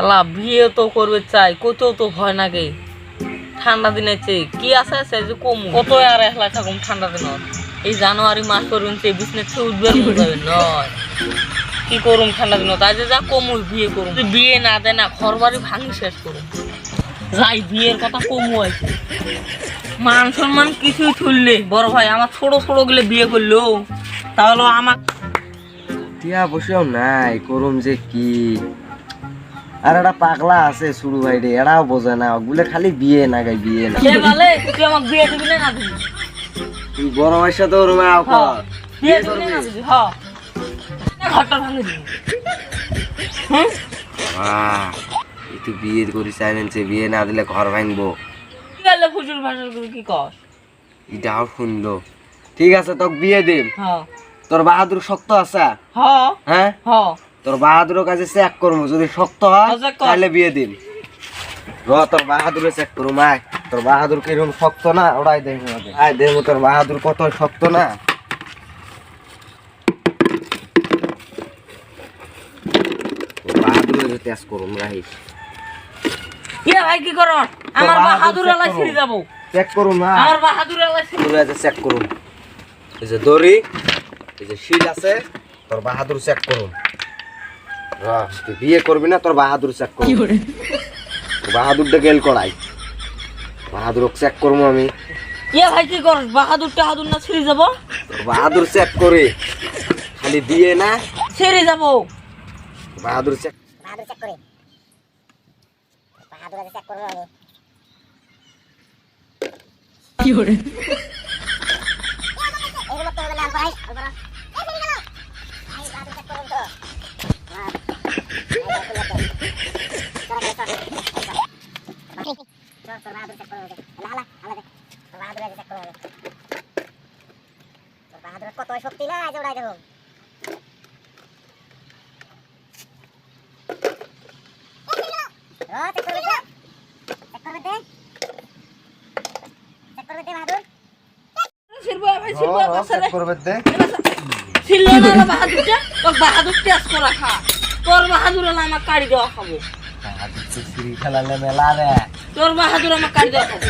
শালা বিয়ে তো করবে চাই কইতেও তো ভয় লাগে ঠান্ডা দিনে চেয়ে কি আছে আছে যে কমু কত আর একলা থাকুম ঠান্ডা দিন এই জানুয়ারি মাস করুন সেই বিজনেস উঠবে যাবে নয় কি করুম ঠান্ডা দিন তাই যে যা কমু বিয়ে করুম বিয়ে না দেয় না ঘর বাড়ি ভাঙি শেষ করুম যাই বিয়ের কথা কমু আছে মান সম্মান কিছুই তুললে বড় ভাই আমার ছোট ছোট গুলো বিয়ে করলো তাহলে আমার টিয়া বসেও নাই করুম যে কি আর একটা পাগলা আছে শুরু ভাই রে এরাও বোঝে না ওগুলো খালি বিয়ে না গাই বিয়ে না কে বলে তুই আমাকে বিয়ে দিবি না দিবি তুই বড় ভাইয়ের সাথে ওর মা আও কর বিয়ে দিবি না দিবি হ্যাঁ ঘরটা ভাঙে দিবি তুই বিয়ে করি চাইলেন সে বিয়ে না দিলে ঘর ভাঙবো কি গেলে ফুজুল ভাষা করে কি কর এটাও শুনলো ঠিক আছে তোকে বিয়ে দিম হ্যাঁ তোর বাহাদুর শক্ত আছে হ্যাঁ হ্যাঁ হ্যাঁ তোর বাহাদুরের কাছে চেক করবো যদি শক্ত হয় check কর। তাহলে বিয়ে দিন তোর বাহাদুরে চেক করুম আয় তোর বাহাদুর কিরকম শক্ত না ওরাই দেখবো আয় দেখবো তোর বাহাদুর কত শক্ত না বাহাদুরে টেস্ট করুম রাহিস কে ভাই কি করো আমার বাহাদুর আলাই ছিড়ে যাব চেক করুম না আমার বাহাদুর আলাই ছিড়ে চেক করুম এই যে দড়ি এই যে শিল আছে তোর বাহাদুর চেক করুম তুই বিয়ে করবি না তোর বাহাদুর চেক করুম বাহাদুরটা গেল করাই বাহাদুর চেক করবো আমি কে ভাই কি করো বাহাদুর টাহাদুর না ছিড়ে যাব তোর বাহাদুর চেক করে খালি বিয়ে না ছিড়ে যাব বাহাদুর চেক করে বাহাদুর চেক করবো আমি কি করে এগুলো তো বলে আলবাই আলবারা এই ফেলে গেল আই বাহাদুর চেক করুন তো কত শক্তি না আজ ওড়াই দেবো চেক করবে বাহাদুর ছিড়বো ভাই ছিড়বো চেক করবে দে ছিড়লো না বাহাদুরটা তোর বাহাদুর টেস্ট করা খা তোর বাহাদুর আলা আমার কাড়ি দেওয়া খাবো বাহাদুর সিঁড়ি খেলালে মেলা রে তোর বাহাদুর আমার কাড়ি দেওয়া খাবো